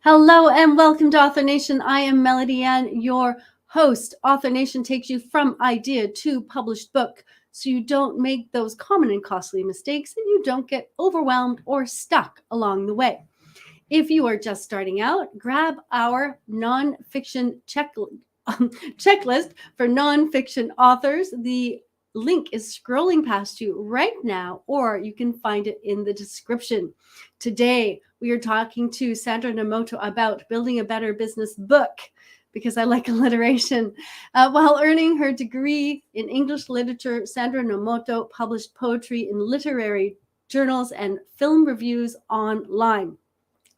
Hello and welcome to Author Nation. I am Melody Ann, your host. Author Nation takes you from idea to published book so you don't make those common and costly mistakes and you don't get overwhelmed or stuck along the way. If you are just starting out, grab our nonfiction checklist for nonfiction authors. The link is scrolling past you right now, or you can find it in the description. Today, we are talking to Sandra Nomoto about building a better business book, because I like alliteration. While earning her degree in English literature, Sandra Nomoto published poetry in literary journals and film reviews online.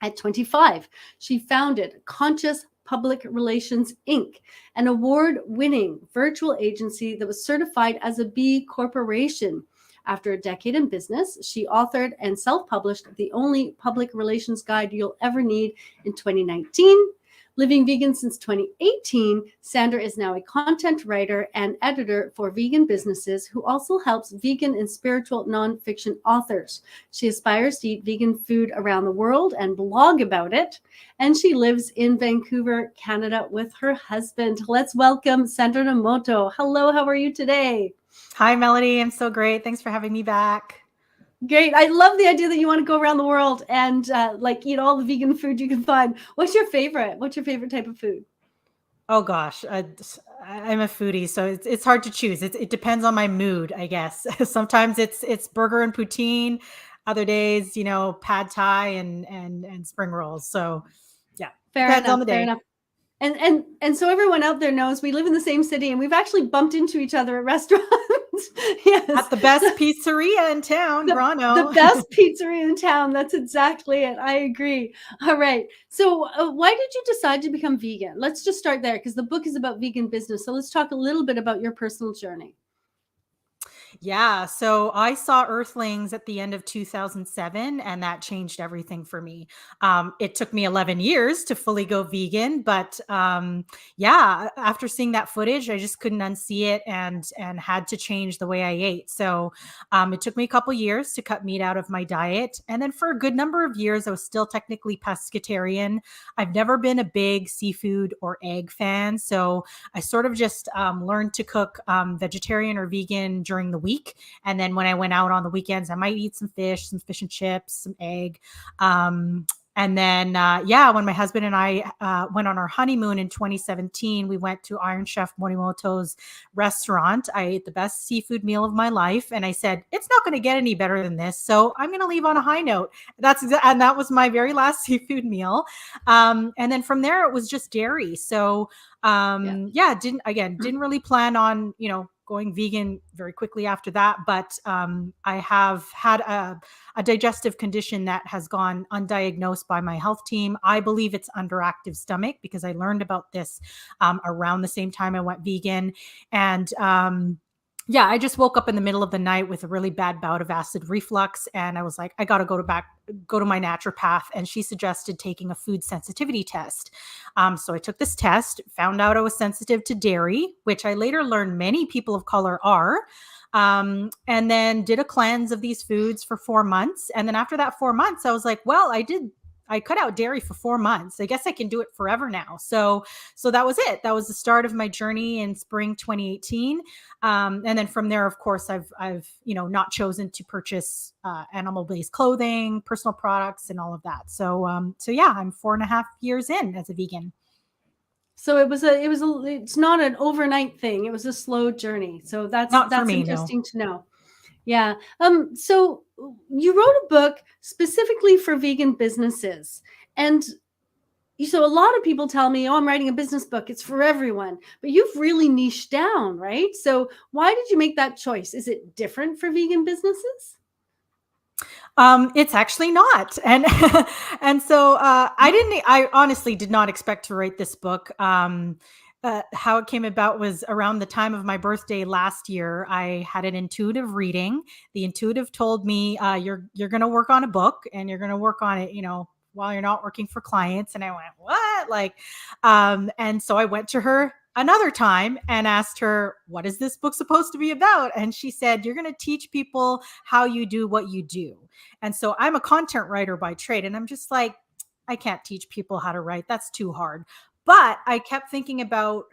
At 25, she founded Conscious Public Relations Inc., an award-winning virtual agency that was certified as a B Corporation. After a decade in business, she authored and self-published The Only Public Relations Guide You'll Ever Need in 2019. Living vegan since 2018, Sandra is now a content writer and editor for vegan businesses who also helps vegan and spiritual nonfiction authors. She aspires to eat vegan food around the world and blog about it. And she lives in Vancouver, Canada with her husband. Let's welcome Sandra Nomoto. Hello, how are you today? Hi, Melody. I'm so great. Thanks for having me back. Great. I love the idea that you want to go around the world and eat all the vegan food you can find. What's your favorite? What's your favorite type of food? Oh gosh, I'm a foodie, so it's hard to choose. It depends on my mood, I guess. Sometimes it's burger and poutine. Other days, pad thai and spring rolls. So yeah, depends on the day. Fair enough. And so everyone out there knows we live in the same city and we've actually bumped into each other at restaurants. Yes. At the best pizzeria in town, Grano. The best pizzeria in town. That's exactly it. I agree. All right. So why did you decide to become vegan? Let's just start there because the book is about vegan business. So let's talk a little bit about your personal journey. Yeah. So I saw Earthlings at the end of 2007, and that changed everything for me. It took me 11 years to fully go vegan, but after seeing that footage, I just couldn't unsee it and had to change the way I ate. So it took me a couple years to cut meat out of my diet. And then for a good number of years, I was still technically pescatarian. I've never been a big seafood or egg fan. So I sort of just learned to cook vegetarian or vegan during the week. And then when I went out on the weekends, I might eat some fish and chips, some egg. And then, when my husband and I went on our honeymoon in 2017, we went to Iron Chef Nomoto's restaurant. I ate the best seafood meal of my life. And I said, it's not going to get any better than this. So I'm going to leave on a high note. And that was my very last seafood meal. And then from there, it was just dairy. So didn't really plan on, going vegan very quickly after that. But I have had a digestive condition that has gone undiagnosed by my health team. I believe it's underactive stomach because I learned about this around the same time I went vegan. And I just woke up in the middle of the night with a really bad bout of acid reflux. And I was like, I got to go to my naturopath. And she suggested taking a food sensitivity test. So I took this test, found out I was sensitive to dairy, which I later learned many people of color are. And then did a cleanse of these foods for 4 months. And then after that 4 months, I was like, well, I cut out dairy for 4 months. I guess I can do it forever now. So that was it. That was the start of my journey in spring 2018. And then from there, of course, I've not chosen to purchase animal-based clothing, personal products, and all of that. So I'm 4.5 years in as a vegan. So it's not an overnight thing. It was a slow journey. So that's interesting to know. Yeah. So you wrote a book specifically for vegan businesses. And so a lot of people tell me, I'm writing a business book. It's for everyone. But you've really niched down, right? So why did you make that choice? Is it different for vegan businesses? It's actually not. And so I honestly did not expect to write this book. How it came about was around the time of my birthday last year. I had an intuitive reading. The intuitive told me, you're going to work on a book and you're going to work on it, while you're not working for clients. And I went, what? And so I went to her another time and asked her, what is this book supposed to be about? And she said, you're going to teach people how you do what you do. And so I'm a content writer by trade. And I'm just like, I can't teach people how to write. That's too hard. But I kept thinking about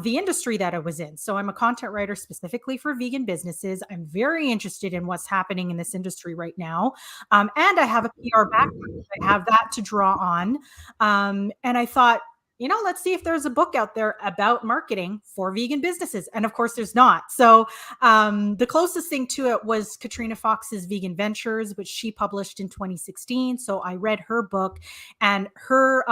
the industry that I was in. So I'm a content writer specifically for vegan businesses. I'm very interested in what's happening in this industry right now. And I have a PR background. I have that to draw on. And I thought, let's see if there's a book out there about marketing for vegan businesses. And of course, there's not. So the closest thing to it was Katrina Fox's Vegan Ventures, which she published in 2016. So I read her book, and her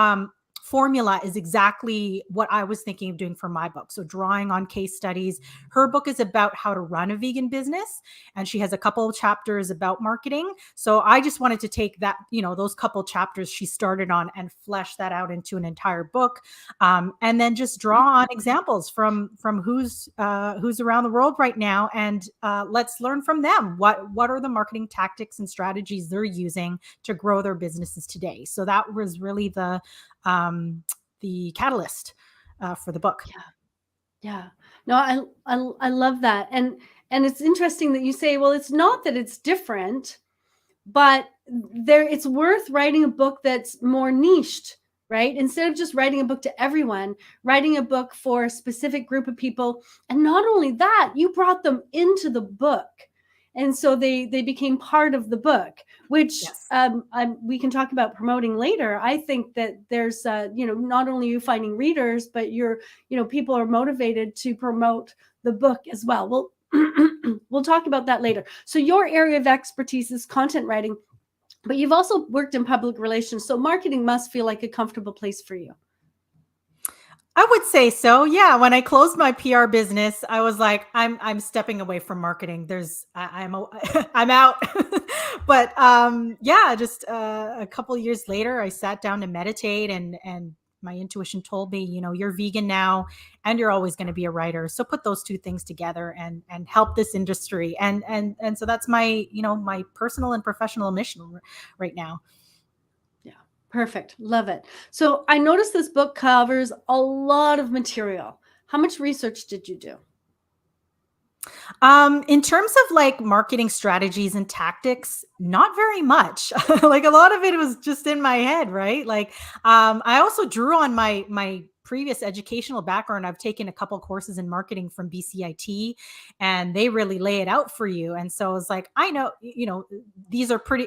formula is exactly what I was thinking of doing for my book. So drawing on case studies. Her book is about how to run a vegan business, and she has a couple of chapters about marketing. So I just wanted to take that, those couple chapters she started on and flesh that out into an entire book, and then just draw on examples from who's around the world right now, and let's learn from them. What are the marketing tactics and strategies they're using to grow their businesses today? So that was really the catalyst for the book. Yeah. No, I love that. And it's interesting that you say, well, it's not that it's different, but it's worth writing a book that's more niched, right? Instead of just writing a book to everyone, writing a book for a specific group of people. And not only that, you brought them into the book. And so they became part of the book, which Yes. We can talk about promoting later. I think that there's, not only you finding readers, but people are motivated to promote the book as well. We'll talk about that later. So your area of expertise is content writing, but you've also worked in public relations. So marketing must feel like a comfortable place for you. I would say so. Yeah. When I closed my PR business, I was like, I'm stepping away from marketing. I'm out. But just a couple of years later, I sat down to meditate, and my intuition told me, you're vegan now and you're always going to be a writer. So put those two things together and help this industry. And so that's my, my personal and professional mission right now. Perfect. Love it. So I noticed this book covers a lot of material. How much research did you do? In terms of like marketing strategies and tactics, not very much. Like a lot of it was just in my head, right? Like I also drew on my previous educational background. I've taken a couple courses in marketing from BCIT, and they really lay it out for you. And so I was like, I know, these are pretty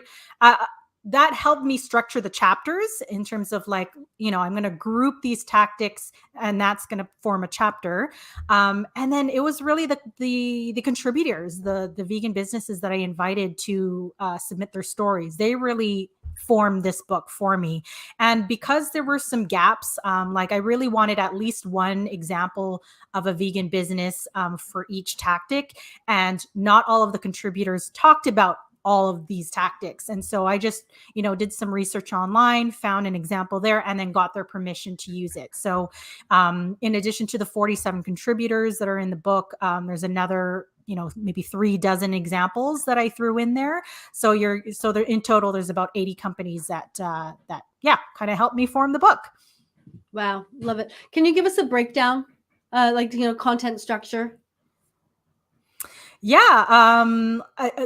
that helped me structure the chapters in terms of like, I'm going to group these tactics and that's going to form a chapter. And then it was really the contributors, the vegan businesses that I invited to submit their stories. They really formed this book for me. And because there were some gaps, like I really wanted at least one example of a vegan business for each tactic. And not all of the contributors talked about all of these tactics. And so I just, did some research online, found an example there, and then got their permission to use it. So in addition to the 47 contributors that are in the book, there's another, maybe 36 examples that I threw in there. So there in total, there's about 80 companies that kind of helped me form the book. Wow. Love it. Can you give us a breakdown, content structure? Yeah.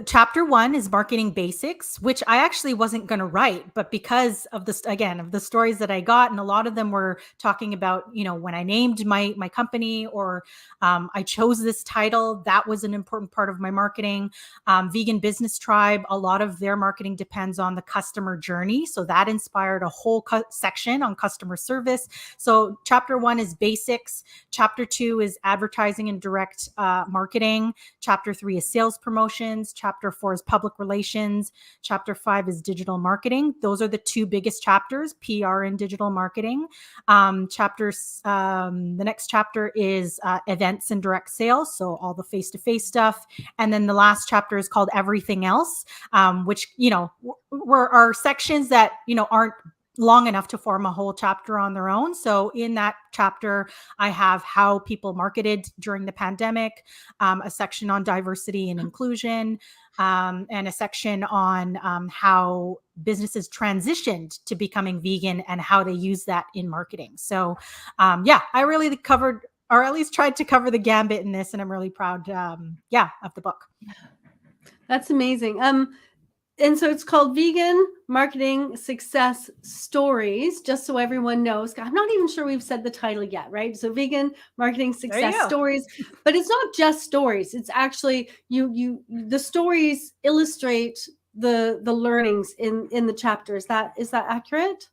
Chapter 1 is marketing basics, which I actually wasn't going to write, but because of this, again, of the stories that I got, and a lot of them were talking about, when I named my company, or I chose this title, that was an important part of my marketing. Vegan Business Tribe, a lot of their marketing depends on the customer journey. So that inspired a whole section on customer service. So chapter 1 is basics. Chapter 2 is advertising and direct marketing. Chapter 3 is sales promotions. Chapter 4 is public relations. Chapter 5 is digital marketing. Those are the two biggest chapters, PR and digital marketing. The next chapter is events and direct sales. So all the face-to-face stuff. And then the last chapter is called everything else, which, are sections that, aren't long enough to form a whole chapter on their own. So in that chapter, I have how people marketed during the pandemic, a section on diversity and inclusion, and a section on how businesses transitioned to becoming vegan and how they use that in marketing. So I really covered, or at least tried to cover, the gambit in this, and I'm really proud of the book. That's amazing. And so it's called Vegan Marketing Success Stories, just so everyone knows. I'm not even sure we've said the title yet, right? So Vegan Marketing There you Success go. Stories, but it's not just stories. It's actually the stories illustrate the learnings in the chapter. Is that accurate?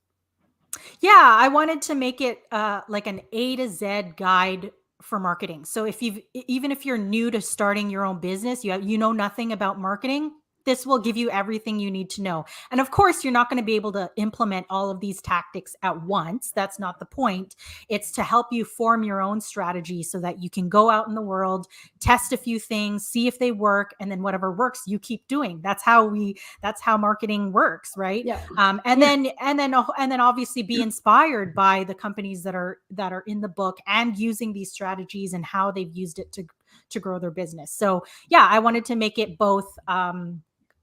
Yeah, I wanted to make it like an A to Z guide for marketing. So if even if you're new to starting your own business, you know nothing about marketing, this will give you everything you need to know. And of course, you're not going to be able to implement all of these tactics at once. That's not the point. It's to help you form your own strategy so that you can go out in the world, test a few things, see if they work, and then whatever works, you keep doing. That's how marketing works, right? Yeah. And Yeah. then obviously be inspired by the companies that are in the book and using these strategies and how they've used it to grow their business. So yeah, I wanted to make it both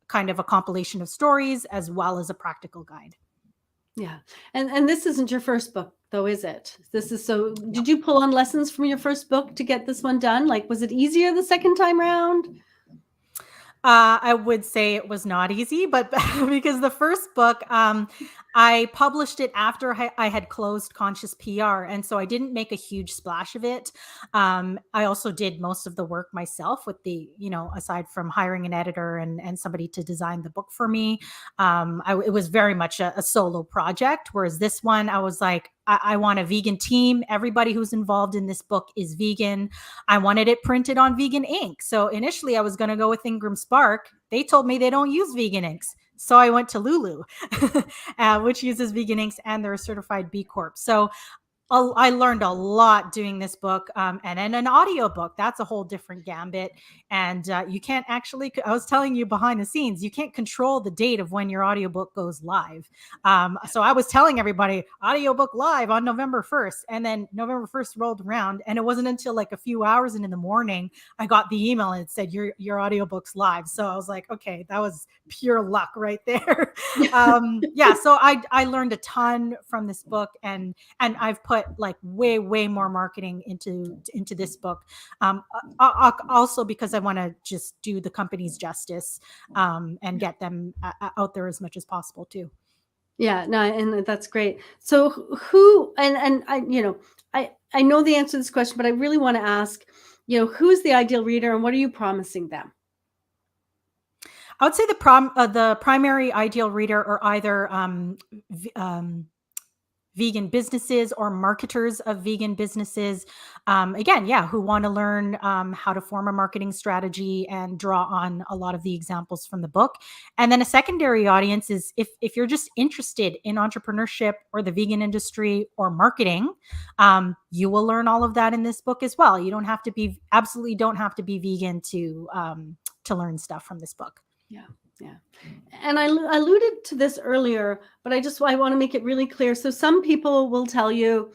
kind of a compilation of stories as well as a practical guide. Yeah. And this isn't your first book though, is it? This is so No. did you pull on lessons from your first book to get this one done? Like, was it easier the second time around? I would say it was not easy, but because the first book, I published it after I had closed Conscious PR. And so I didn't make a huge splash of it. I also did most of the work myself with aside from hiring an editor and somebody to design the book for me. It was very much a solo project. Whereas this one, I was like, I want a vegan team. Everybody who's involved in this book is vegan. I wanted it printed on vegan ink. So initially I was going to go with Ingram Spark. They told me they don't use vegan inks. So I went to Lulu, which uses vegan inks and they're a certified B Corp. So I learned a lot doing this book, and then an audio book. That's a whole different gambit. And you can't actually, I was telling you behind the scenes, you can't control the date of when your audiobook goes live. So I was telling everybody audiobook live on November 1st. And then November 1st rolled around. And it wasn't until like a few hours in the morning, I got the email and it said, your audiobook's live. So I was like, okay, that was pure luck right there. Yeah. So I learned a ton from this book, and I've put like way more marketing into this book, also because I want to just do the companies justice, and get them out there as much as possible too. Yeah, no, and that's great. So who and I know the answer to this question, but I really want to ask, who's the ideal reader and what are you promising them? I would say the primary ideal reader are either vegan businesses or marketers of vegan businesses. Again, yeah, who want to learn how to form a marketing strategy and draw on a lot of the examples from the book. And then a secondary audience is if you're just interested in entrepreneurship or the vegan industry or marketing, you will learn all of that in this book as well. You absolutely don't have to be vegan to learn stuff from this book. Yeah. Yeah. And I alluded to this earlier, but I want to make it really clear. So some people will tell you,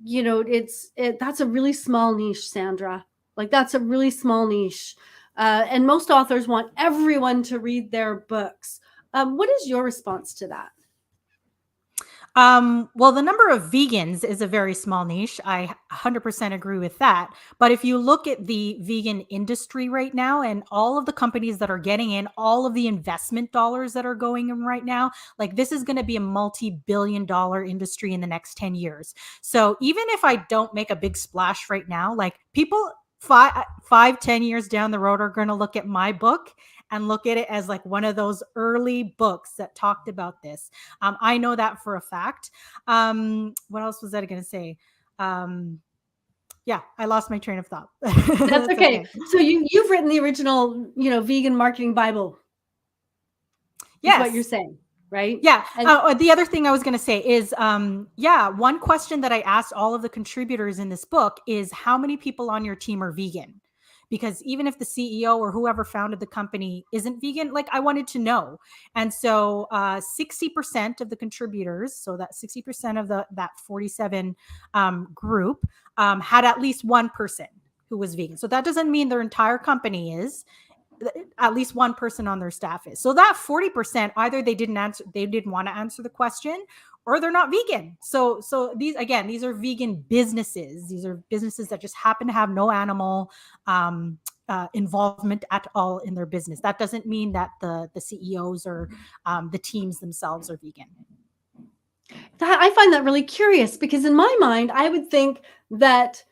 that's a really small niche, Sandra. Like that's a really small niche. And most authors want everyone to read their books. What is your response to that? Well, the number of vegans is a very small niche. I 100% agree with that. But if you look at the vegan industry right now and all of the companies that are getting in, all of the investment dollars that are going in right now, like this is going to be a multi-billion-dollar industry in the next 10 years. So even if I don't make a big splash right now, like people 10 years down the road are going to look at my book and look at it as like one of those early books that talked about this. I know that for a fact. What else was I going to say? Yeah, I lost my train of thought. That's okay. So you've written the original, vegan marketing Bible. Yes. Is what you're saying, right? Yeah. The other thing I was going to say is, one question that I asked all of the contributors in this book is how many people on your team are vegan? Because even if the CEO or whoever founded the company isn't vegan, like I wanted to know. And so 60% of the contributors, so that 60% of that 47 group had at least one person who was vegan. So that doesn't mean their entire company is. At least one person on their staff is. So that 40%, either they didn't want to answer the question, or they're not vegan. So these are vegan businesses. These are businesses that just happen to have no animal involvement at all in their business. That doesn't mean that the CEOs or the teams themselves are vegan. I find that really curious, because in my mind, I would think that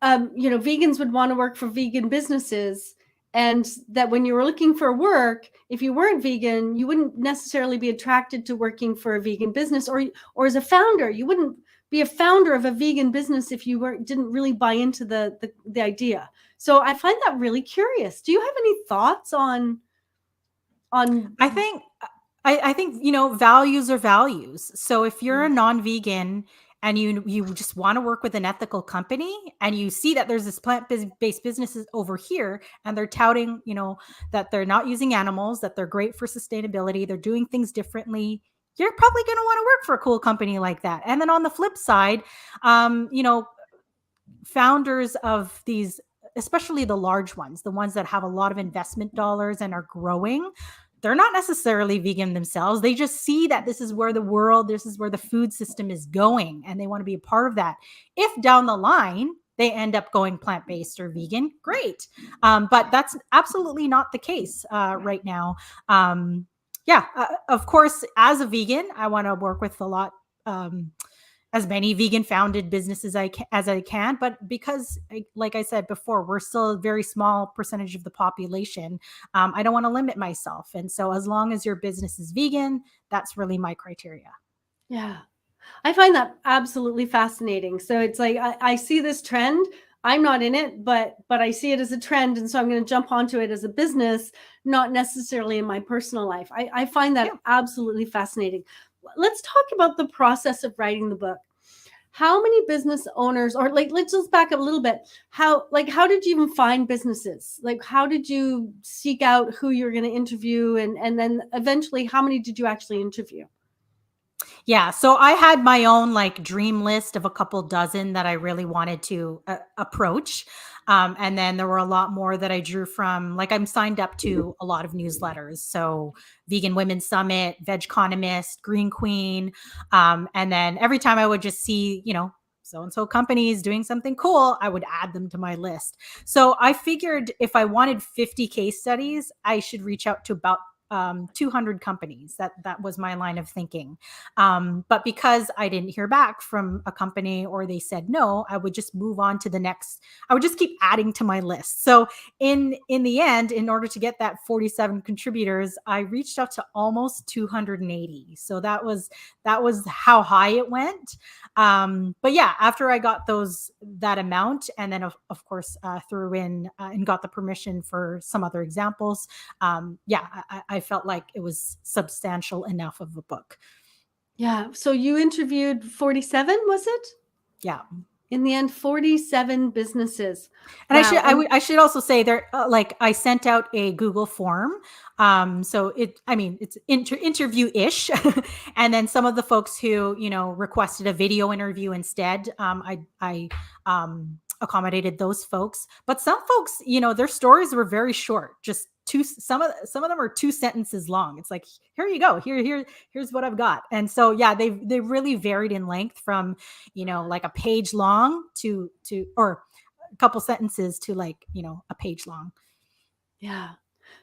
vegans would want to work for vegan businesses, and that when you were looking for work, if you weren't vegan, you wouldn't necessarily be attracted to working for a vegan business, or as a founder, you wouldn't be a founder of a vegan business if you didn't really buy into the idea. So I find that really curious. Do you have any thoughts on? I think values are values. So if you're a non-vegan and you just want to work with an ethical company, and you see that there's this plant-based businesses over here, and they're touting, that they're not using animals, that they're great for sustainability, they're doing things differently, you're probably going to want to work for a cool company like that. And then on the flip side, founders of these, especially the large ones, the ones that have a lot of investment dollars and are growing, they're not necessarily vegan themselves. They just see that this is where the food system is going, and they want to be a part of that. If down the line they end up going plant-based or vegan, great. But that's absolutely not the case right now. Of course, as a vegan, I want to work with a lot, as many vegan founded businesses as I can. But because, like I said before, we're still a very small percentage of the population, I don't want to limit myself. And so as long as your business is vegan, that's really my criteria. Yeah, I find that absolutely fascinating. So it's like, I see this trend. I'm not in it, but I see it as a trend. And so I'm going to jump onto it as a business, not necessarily in my personal life. I find that absolutely fascinating. Let's talk about the process of writing the book. How many business owners, or let's just back up a little bit. How did you even find businesses? How did you seek out who you're going to interview? And then eventually, how many did you actually interview? Yeah. So I had my own dream list of a couple dozen that I really wanted to approach. And then there were a lot more that I drew from, I'm signed up to a lot of newsletters. So Vegan Women's Summit, Veg Economist, Green Queen. And then every time I would just see, so-and-so companies doing something cool, I would add them to my list. So I figured if I wanted 50 case studies, I should reach out to about 200 companies. That was my line of thinking. But because I didn't hear back from a company, or they said no, I would just move on to the next. I would just keep adding to my list. So in the end, in order to get that 47 contributors, I reached out to almost 280. So that was how high it went. But yeah, after I got that amount, and then of course threw in and got the permission for some other examples, I felt like it was substantial enough of a book. Yeah. So you interviewed 47, was it? Yeah. In the end, 47 businesses. And wow. I should also say there, I sent out a Google form. So it's interview-ish. And then some of the folks who, requested a video interview instead, I accommodated those folks. But some folks, their stories were very short, just some of them are 2 sentences long. It's like, here you go, here's what I've got. And so yeah, they really varied in length from a page long to or a couple sentences to a page long. Yeah.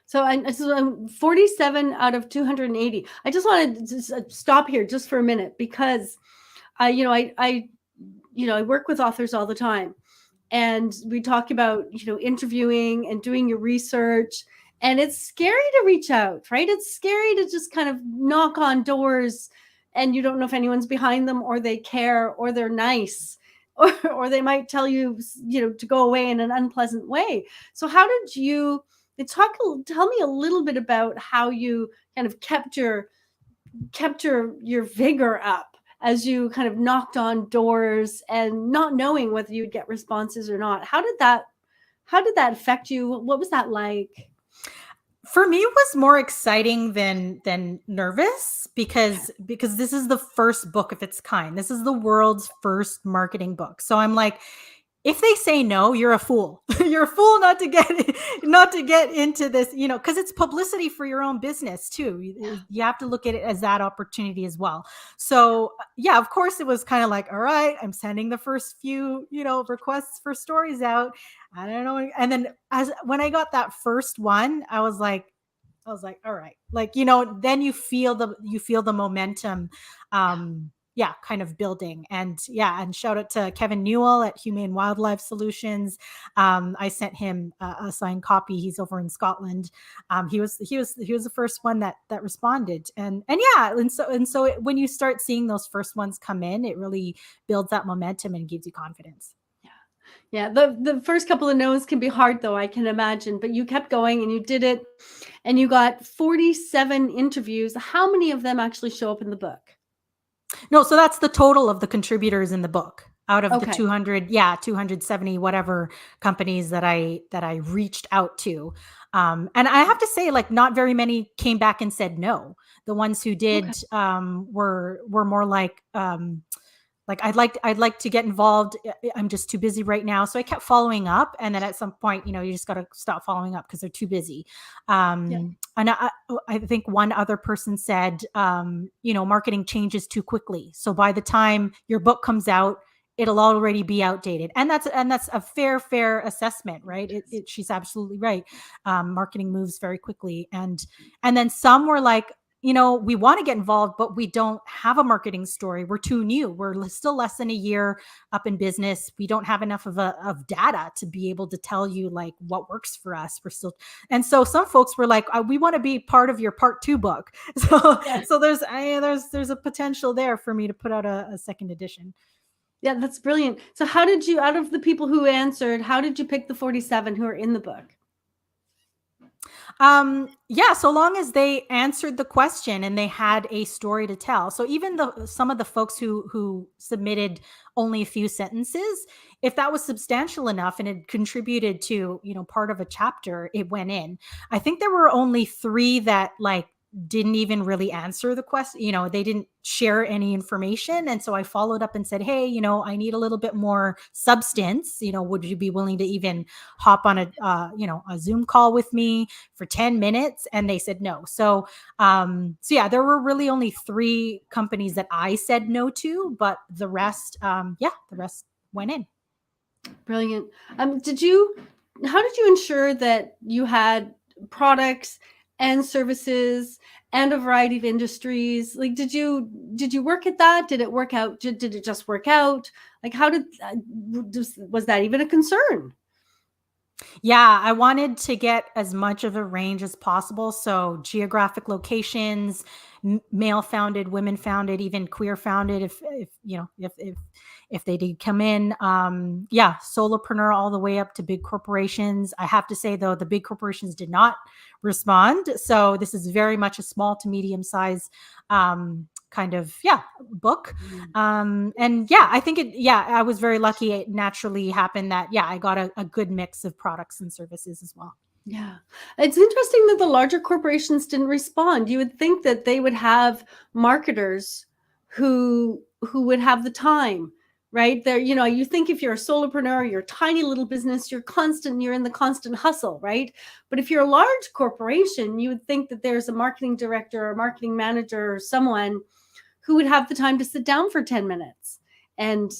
So I'm 47 out of 280. I just wanted to stop here just for a minute, because I work with authors all the time, and we talk about interviewing and doing your research. And it's scary to reach out, right? It's scary to just kind of knock on doors, and you don't know if anyone's behind them, or they care, or they're nice, or they might tell you, to go away in an unpleasant way. So how did you tell me a little bit about how you kind of kept your vigor up as you kind of knocked on doors and not knowing whether you'd get responses or not? How did that affect you? What was that like? For me, it was more exciting than nervous, because this is the first book of its kind. This is the world's first marketing book. So I'm like, if they say no, you're a fool. You're a fool not to get into this, because it's publicity for your own business too. You have to look at it as that opportunity as well. So yeah, of course it was kind of like, all right, I'm sending the first few, requests for stories out. I don't know. And then when I got that first one, I was like, all right, like, then you feel the momentum, yeah, kind of building. And yeah, and shout out to Kevin Newell at Humane Wildlife Solutions. I sent him a signed copy. He's over in Scotland. He was the first one that responded. And yeah, and so when you start seeing those first ones come in, it really builds that momentum and gives you confidence. Yeah, the first couple of no's can be hard, though, I can imagine, but you kept going and you did it, and you got 47 interviews. How many of them actually show up in the book? No, so that's the total of the contributors in the book out of the Okay. 270 whatever companies that I reached out to. And I have to say, like, not very many came back and said no. The ones who did Okay. were more like I'd like to get involved. I'm just too busy right now. So I kept following up, and then at some point, you just got to stop following up because they're too busy. Yeah. And I think one other person said, marketing changes too quickly. So by the time your book comes out, it'll already be outdated. And that's a fair assessment, right? She's absolutely right. Marketing moves very quickly. And then some were like, we want to get involved, but we don't have a marketing story. We're too new. We're still less than a year up in business. We don't have enough of data to be able to tell you like what works for us. And so some folks were like, we want to be part of your part 2 book. So, Yeah. so there's a potential there for me to put out a second edition. Yeah, that's brilliant. So how did you, out of the people who answered, how did you pick the 47 who are in the book? Yeah, so long as they answered the question and they had a story to tell. So even some of the folks who submitted only a few sentences, if that was substantial enough and it contributed to, part of a chapter, it went in. I think there were only 3 that like didn't even really answer the question. They didn't share any information. And so I followed up and said, hey, I need a little bit more substance. Would you be willing to even hop on a Zoom call with me for 10 minutes? And they said no. So yeah, there were really only 3 companies that I said no to, but the rest, the rest went in. Brilliant. How did you ensure that you had products and services and a variety of industries? Like, did you work at that? Did it work out? Did it just work out? Like, how was that even a concern? Yeah, I wanted to get as much of a range as possible. So geographic locations, male founded, women founded, even queer founded, if they did come in. Yeah, solopreneur all the way up to big corporations. I have to say though, the big corporations did not respond. So this is very much a small to medium size kind of book. And yeah, I think I was very lucky. It naturally happened that I got a good mix of products and services as well. Yeah. It's interesting that the larger corporations didn't respond. You would think that they would have marketers who would have the time, right? There, you think if you're a solopreneur, you're a tiny little business, you're in the constant hustle, right? But if you're a large corporation, you would think that there's a marketing director or marketing manager or someone who would have the time to sit down for 10 minutes and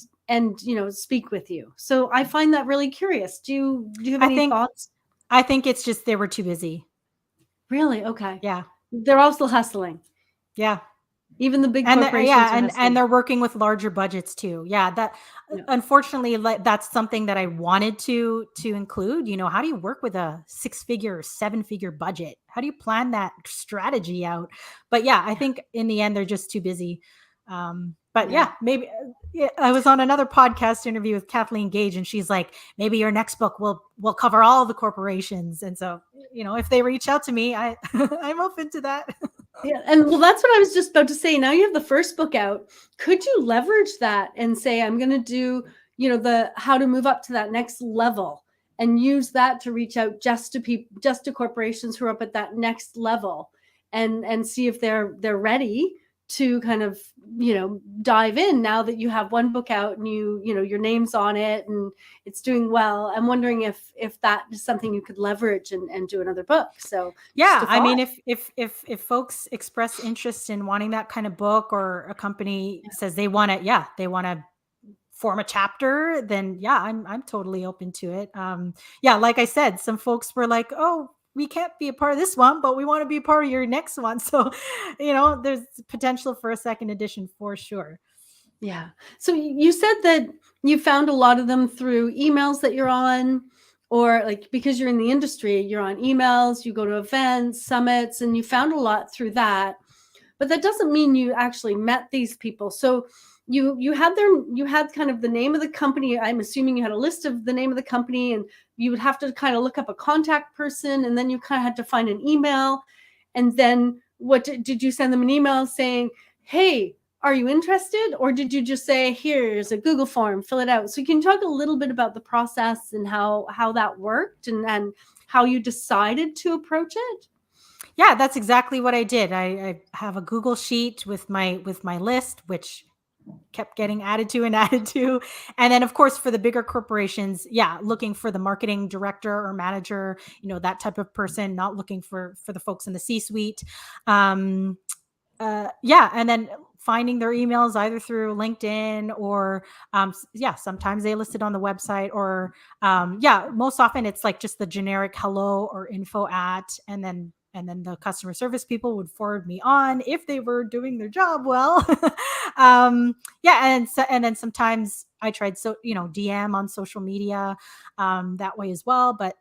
speak with you. So I find that really curious. Do you have any thoughts? I think it's just they were too busy. Really? Okay. Yeah. They're all still hustling. Yeah. Even the big corporations. And they're working with larger budgets too. Yeah. Unfortunately, that's something that I wanted to include. How do you work with a 6-figure, 7-figure budget? How do you plan that strategy out? But yeah, I think in the end, they're just too busy. But maybe I was on another podcast interview with Kathleen Gage, and she's like, maybe your next book will cover all the corporations. And so, if they reach out to me, I'm open to that. Yeah. And well, that's what I was just about to say. Now you have the first book out. Could you leverage that and say, I'm going to do, the how to move up to that next level, and use that to reach out just to corporations who are up at that next level and see if they're ready to kind of, dive in now that you have one book out and your name's on it and it's doing well? I'm wondering if that is something you could leverage and do another book. So Yeah, I mean, if folks express interest in wanting that kind of book, or a company says they want to form a chapter, then yeah, I'm totally open to it. Yeah, like I said, some folks were like, "Oh, we can't be a part of this one, but we want to be a part of your next one." So, there's potential for a second edition for sure. Yeah. So you said that you found a lot of them through emails that you're on, or like because you're in the industry, you're on emails, you go to events, summits, and you found a lot through that. But that doesn't mean you actually met these people. So you had kind of the name of the company. I'm assuming you had a list of the name of the company, and you would have to kind of look up a contact person, and then you kind of had to find an email. And then what did you send them an email saying, "Hey, are you interested?" Or did you just say, "Here's a Google form, fill it out"? So can you talk a little bit about the process and how that worked, and how you decided to approach it? Yeah, that's exactly what I did. I have a Google sheet with my list, which kept getting added to and added to. And then of course for the bigger corporations, yeah, looking for the marketing director or manager, that type of person, not looking for the folks in the C-suite. Yeah, and then finding their emails either through LinkedIn or yeah, sometimes they listed on the website, or yeah, most often it's like just the generic hello or info at, and then the customer service people would forward me on if they were doing their job well. Yeah, and then sometimes I tried DM on social media that way as well. But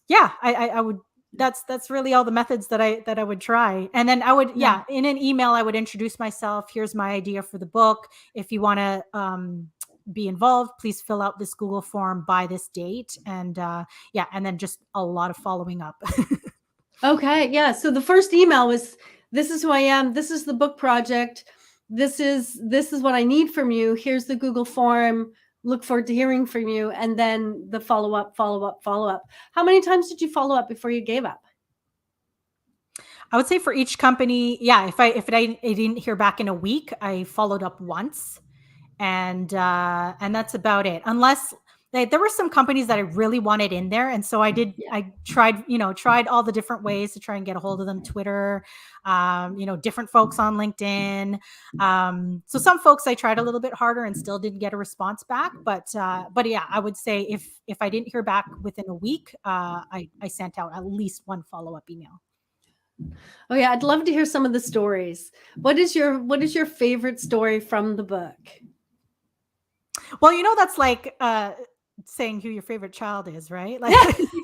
yeah, I would, that's really all the methods that I would try. And then I would, yeah, in an email, I would introduce myself. Here's my idea for the book. If you want to be involved, please fill out this Google form by this date. And yeah, and then just a lot of following up. Okay, yeah. So the first email was, "This is who I am. This is the book project. This is what I need from you. Here's the Google form. Look forward to hearing from you." And then the follow up, follow up, follow up. How many times did you follow up before you gave up? I would say for each company, yeah, if I didn't hear back in a week, I followed up once, and that's about it. Unless there were some companies that I really wanted in there, and so I tried all the different ways to try and get a hold of them. Twitter, different folks on LinkedIn. So some folks I tried a little bit harder and still didn't get a response back. But yeah, I would say if I didn't hear back within a week, I sent out at least one follow-up email. Oh yeah, I'd love to hear some of the stories. What is your favorite story from the book? Well, that's like saying who your favorite child is, right? Like you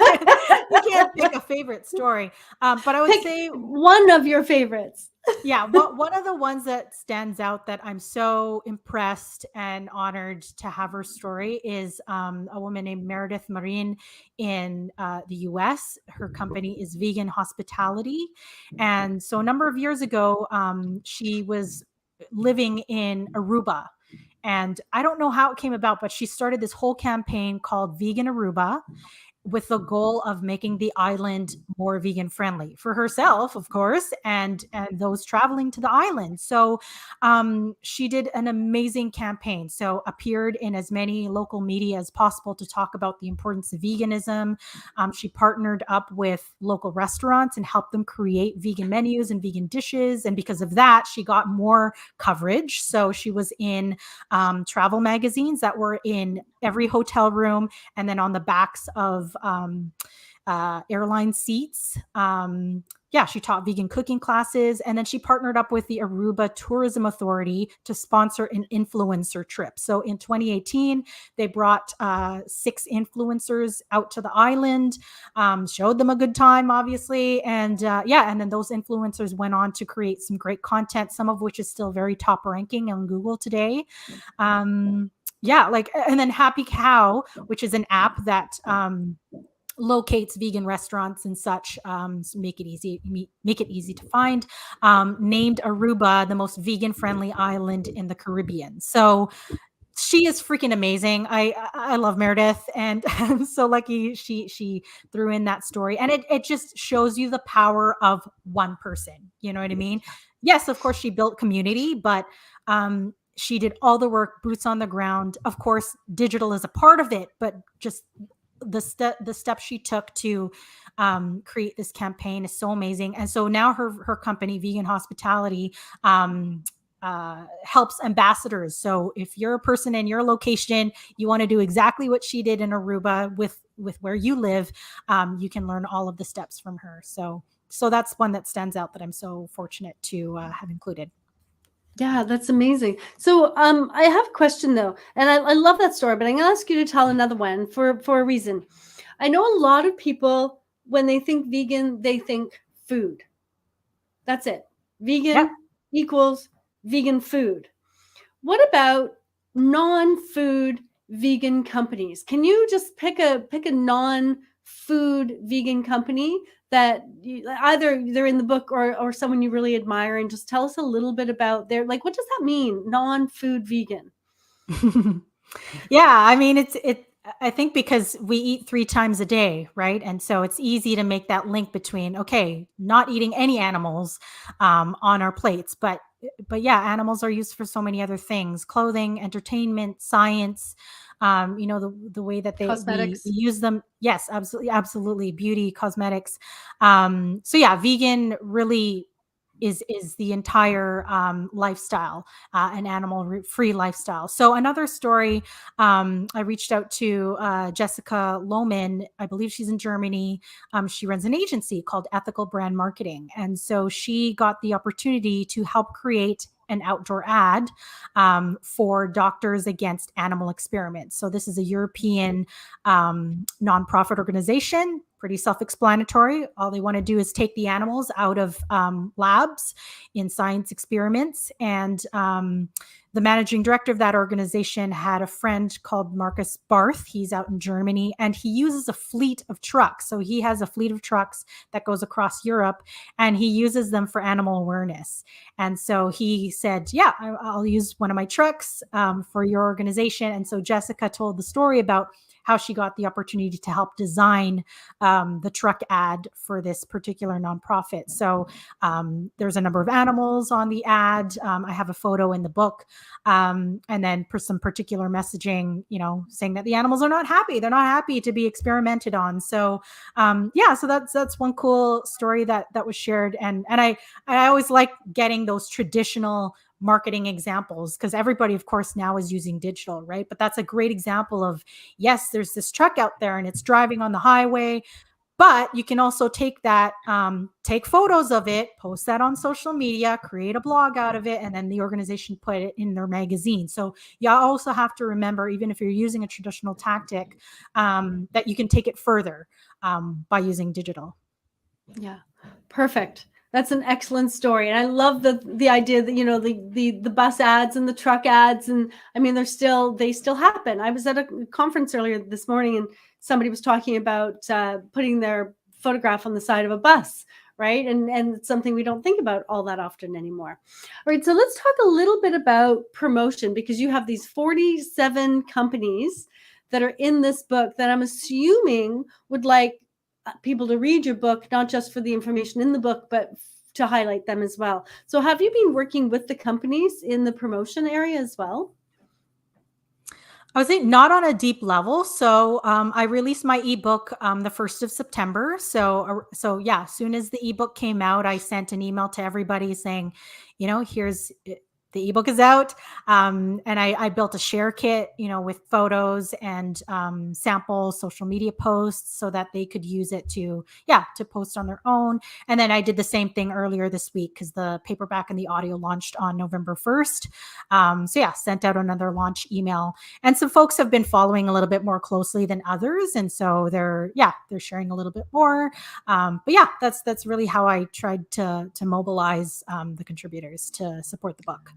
can't pick a favorite story. But I would say one of your favorites. Yeah, one of the ones that stands out that I'm so impressed and honored to have her story is a woman named Meredith Marine in the US. Her company is Vegan Hospitality. And so a number of years ago, she was living in Aruba. And I don't know how it came about, but she started this whole campaign called Vegan Aruba, with the goal of making the island more vegan friendly for herself, of course, and those traveling to the island. So she did an amazing campaign. So appeared in as many local media as possible to talk about the importance of veganism. She partnered up with local restaurants and helped them create vegan menus and vegan dishes. And because of that, she got more coverage. So she was in travel magazines that were in every hotel room, and then on the backs of airline seats. Yeah, she taught vegan cooking classes, and then she partnered up with the Aruba Tourism Authority to sponsor an influencer trip. So in 2018, they brought 6 influencers out to the island, showed them a good time, obviously. And yeah, and then those influencers went on to create some great content, some of which is still very top ranking on Google today. Yeah, like, and then Happy Cow, which is an app that locates vegan restaurants and such, so make it easy to find, named Aruba the most vegan friendly island in the Caribbean. So She is freaking amazing. I love Meredith, and I'm so lucky she threw in that story, and it just shows you the power of one person. You know what I mean? Yes, of course she built community, but she did all the work, boots on the ground. Of course, digital is a part of it, but just the steps she took to create this campaign is so amazing. And so now her company, Vegan Hospitality, helps ambassadors. So if you're a person in your location, you want to do exactly what she did in Aruba with where you live, you can learn all of the steps from her. So that's one that stands out that I'm so fortunate to have included. Yeah, that's amazing. So I have a question though, and I love that story, but I'm gonna ask you to tell another one for a reason. I know a lot of people, when they think vegan, they think food. That's it. Vegan Yep. equals vegan food. What about non-food vegan companies? Can you just pick a non-food vegan company that either they're in the book or someone you really admire, and just tell us a little bit about their, like, what does that mean, non-food vegan? Yeah, I mean, I think because we eat 3 times a day, right? And so it's easy to make that link between, okay, not eating any animals on our plates, but yeah, animals are used for so many other things: clothing, entertainment, science. The way that we Cosmetics. use them. Yes, absolutely, absolutely, beauty, cosmetics. So yeah, vegan really is the entire lifestyle, an animal free lifestyle. So another story, I reached out to Jessica Lohman. I believe she's in Germany. She runs an agency called Ethical Brand Marketing, and so she got the opportunity to help create an outdoor ad for Doctors Against Animal Experiments. So this is a European nonprofit organization. Pretty self-explanatory. All they want to do is take the animals out of labs in science experiments. And the managing director of that organization had a friend called Marcus Barth. He's out in Germany, and he uses a fleet of trucks. So he has a fleet of trucks that goes across Europe, and he uses them for animal awareness. And so he said, yeah, I'll use one of my trucks for your organization. And so Jessica told the story about how she got the opportunity to help design the truck ad for this particular nonprofit. So there's a number of animals on the ad. I have a photo in the book. And then for some particular messaging, saying that the animals are not happy. They're not happy to be experimented on. So so that's one cool story that was shared. And I always like getting those traditional marketing examples, because everybody, of course, now is using digital, right? But that's a great example of, yes, there's this truck out there and it's driving on the highway, but you can also take that, take photos of it, post that on social media, create a blog out of it, and then the organization put it in their magazine. So you also have to remember, even if you're using a traditional tactic, that you can take it further by using digital. Yeah, perfect. That's an excellent story. And I love the idea that, the bus ads and the truck ads, and I mean, they still happen. I was at a conference earlier this morning, and somebody was talking about putting their photograph on the side of a bus, right? And it's something we don't think about all that often anymore. All right, so let's talk a little bit about promotion, because you have these 47 companies that are in this book that I'm assuming would like people to read your book, not just for the information in the book, but to highlight them as well. So have you been working with the companies in the promotion area as well? I would say not on a deep level. So I released my ebook the 1st of September. So yeah, as soon as the ebook came out, I sent an email to everybody saying, here's the ebook is out. And I built a share kit, with photos and sample social media posts so that they could use it to post on their own. And then I did the same thing earlier this week, because the paperback and the audio launched on November 1st. Sent out another launch email. And some folks have been following a little bit more closely than others. And so they're sharing a little bit more. That's really how I tried to mobilize the contributors to support the book.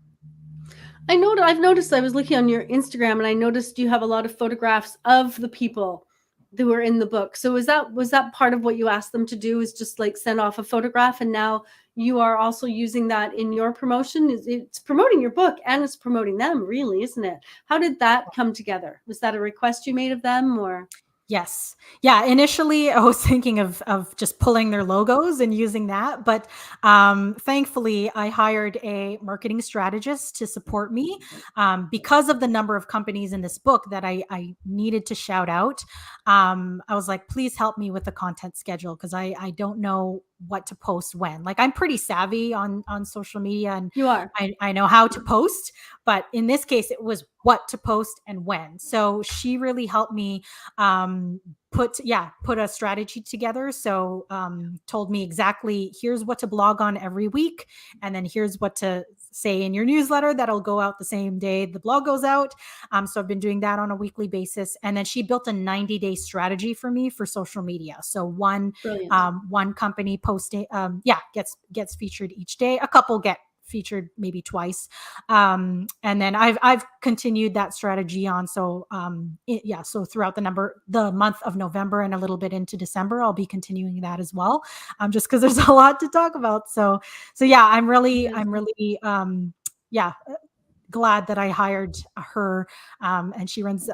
I've noticed, I was looking on your Instagram, and I noticed you have a lot of photographs of the people They were in the book. So was that part of what you asked them to do, is just like send off a photograph, and now you are also using that in your promotion? It's promoting your book and it's promoting them, really, isn't it? How did that come together? Was that a request you made of them, or? Yes. Yeah. Initially, I was thinking of just pulling their logos and using that, but thankfully, I hired a marketing strategist to support me because of the number of companies in this book that I needed to shout out. I was like, please help me with the content schedule because I don't know what to post when. Like, I'm pretty savvy on social media, and You are. I know how to post, but in this case, it was what to post and when. So she really helped me put a strategy together. So told me exactly, here's what to blog on every week, and then here's what to say in your newsletter that'll go out the same day the blog goes out. So I've been doing that on a weekly basis, and then she built a 90-day strategy for me for social media. So Brilliant. one company posting gets featured each day, a couple get featured maybe twice, and then I've continued that strategy on. So so throughout the month of November and a little bit into December, I'll be continuing that as well, just because there's a lot to talk about. So yeah, I'm really glad that I hired her, and she runs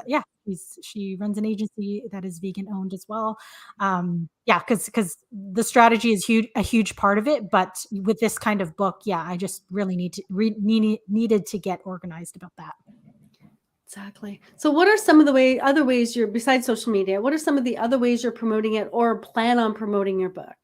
she runs an agency that is vegan owned as well. Because the strategy is a huge part of it, but with this kind of book, I just really needed to get organized about that. Exactly. So what are some of the other ways you're, besides social media, what are some of the other ways you're promoting it or plan on promoting your book?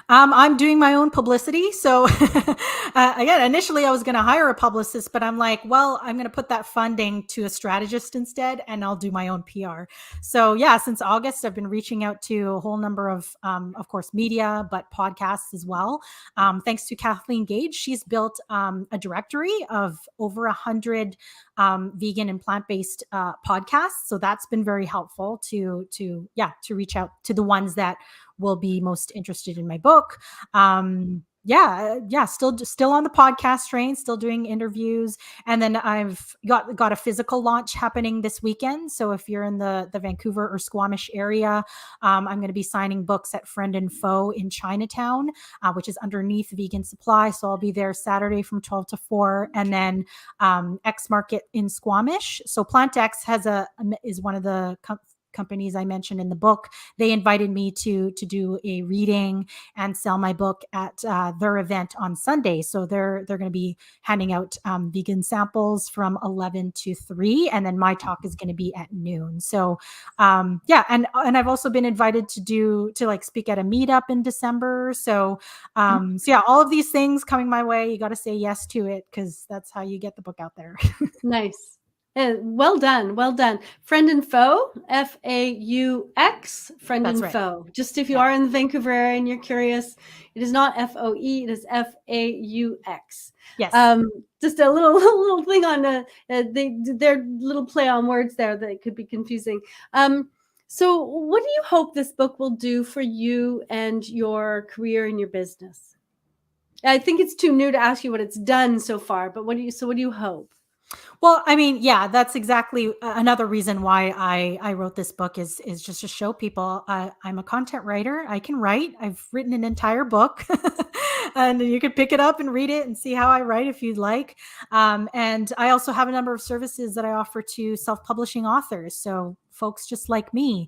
I'm doing my own publicity. So again, initially I was going to hire a publicist, but I'm like, well, I'm going to put that funding to a strategist instead, and I'll do my own PR. So yeah, since August, I've been reaching out to a whole number of course, media, but podcasts as well. Thanks to Kathleen Gage, she's built a directory of over 100 vegan and plant-based podcasts. So that's been very helpful to reach out to the ones that will be most interested in my book. Still on the podcast train, still doing interviews. And then I've got a physical launch happening this weekend. So if you're in the Vancouver or Squamish area, I'm going to be signing books at Friend and Foe in Chinatown, which is underneath Vegan Supply. So I'll be there Saturday from 12 to 4. And then X Market in Squamish. So Plant X is one of the companies I mentioned in the book. They invited me to do a reading and sell my book at their event on Sunday. So they're going to be handing out vegan samples from 11 to 3, and then my talk is going to be at noon. So and I've also been invited to speak at a meetup in December. So all of these things coming my way. You got to say yes to it, because that's how you get the book out there. Nice. Well done. Well done. Friend and Foe, FAUX, Friend That's and right. Foe. Just if you are in the Vancouver area and you're curious, it is not FOE, it is FAUX. Yes. Just a little thing on their little play on words there that could be confusing. So what do you hope this book will do for you and your career and your business? I think it's too new to ask you what it's done so far, but what do you hope? Well, I mean, yeah, that's exactly another reason why I wrote this book is just to show people I'm a content writer. I can write. I've written an entire book, and you can pick it up and read it and see how I write if you'd like. And I also have a number of services that I offer to self-publishing authors. So folks just like me,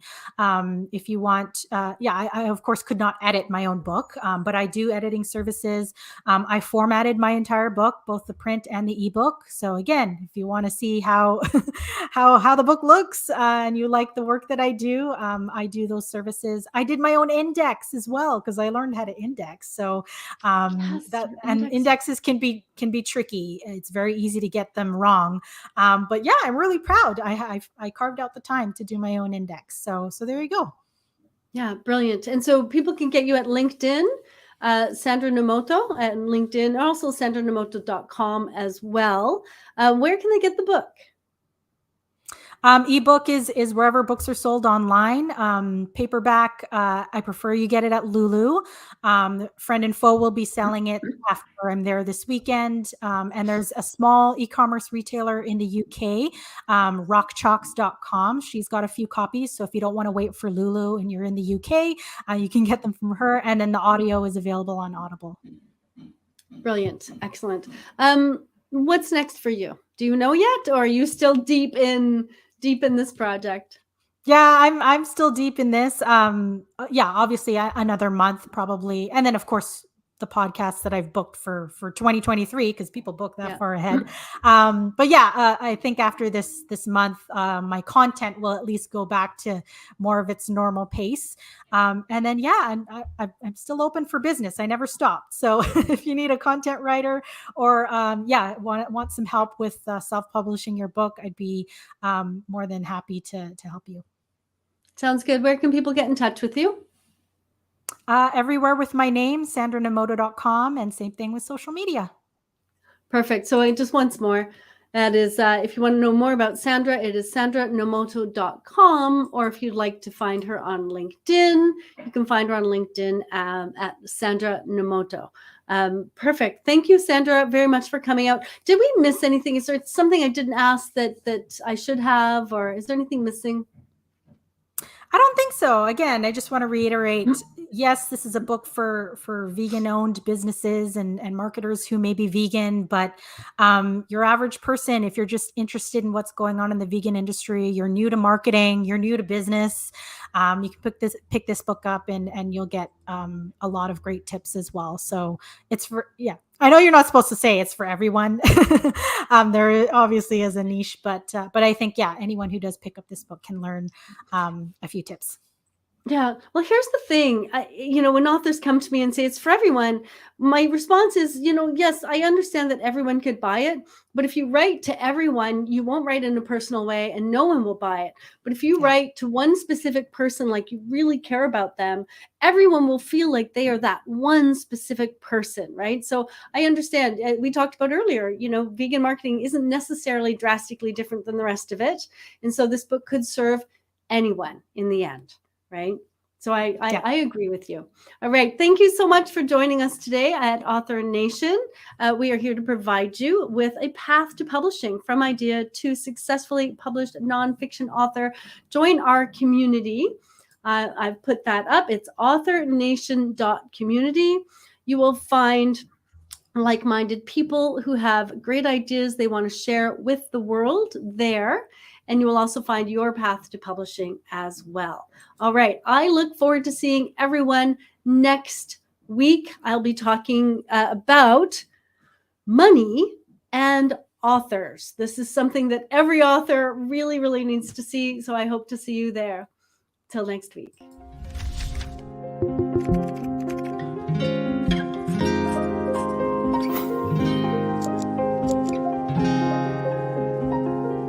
if you want, I of course could not edit my own book, but I do editing services. I formatted my entire book, both the print and the ebook. So again, if you want to see how how the book looks, and you like the work that I do those services. I did my own index as well, because I learned how to index. So indexes can be tricky. It's very easy to get them wrong. But yeah, I'm really proud. I carved out the time to do my own index. So there you go. Yeah, brilliant. And so people can get you at LinkedIn, Sandra Nomoto at LinkedIn, also sandranomoto.com as well. Where can they get the book? Ebook is wherever books are sold online. Paperback, I prefer you get it at Lulu. Friend and Foe will be selling it after I'm there this weekend. And there's a small e-commerce retailer in the UK, rockchalks.com. She's got a few copies. So if you don't want to wait for Lulu and you're in the UK, you can get them from her. And then the audio is available on Audible. Brilliant. Excellent. What's next for you? Do you know yet, or are you still deep in this project? Yeah, I'm still deep in this. Yeah, obviously another month probably, and then of course the podcast that I've booked for 2023 because people book that far ahead. But yeah, I think after this month, my content will at least go back to more of its normal pace. And then yeah, I'm still open for business. I never stopped. So if you need a content writer or want some help with self-publishing your book, I'd be more than happy to help you. Sounds good. Where can people get in touch with you? Everywhere with my name, SandraNomoto.com, and same thing with social media. Perfect. So just once more, that is, if you want to know more about Sandra, it is SandraNomoto.com, or if you'd like to find her on LinkedIn, you can find her on LinkedIn at Sandra Nomoto. Perfect. Thank you, Sandra, very much for coming out. Did we miss anything? Is there something I didn't ask that I should have, or is there anything missing? I don't think so. Again, I just want to reiterate, yes, this is a book for vegan-owned businesses and marketers who may be vegan, but your average person, if you're just interested in what's going on in the vegan industry, you're new to marketing, you're new to business, you can pick this book up and you'll get a lot of great tips as well. So it's for, yeah. I know you're not supposed to say it's for everyone. There obviously is a niche, but I think, yeah, anyone who does pick up this book can learn a few tips. Yeah. Well, here's the thing. When authors come to me and say it's for everyone, my response is, yes, I understand that everyone could buy it. But if you write to everyone, you won't write in a personal way and no one will buy it. But if you write to one specific person, like you really care about them, everyone will feel like they are that one specific person, right? So I understand. We talked about earlier, vegan marketing isn't necessarily drastically different than the rest of it. And so this book could serve anyone in the end. Right. So I agree with you. All right. Thank you so much for joining us today at Author Nation. We are here to provide you with a path to publishing from idea to successfully published nonfiction author. Join our community. I've put that up. It's authornation.community. You will find like-minded people who have great ideas they want to share with the world there. And you will also find your path to publishing as well. All right. I look forward to seeing everyone next week. I'll be talking about money and authors. This is something that every author really, really needs to see. So I hope to see you there. Till next week.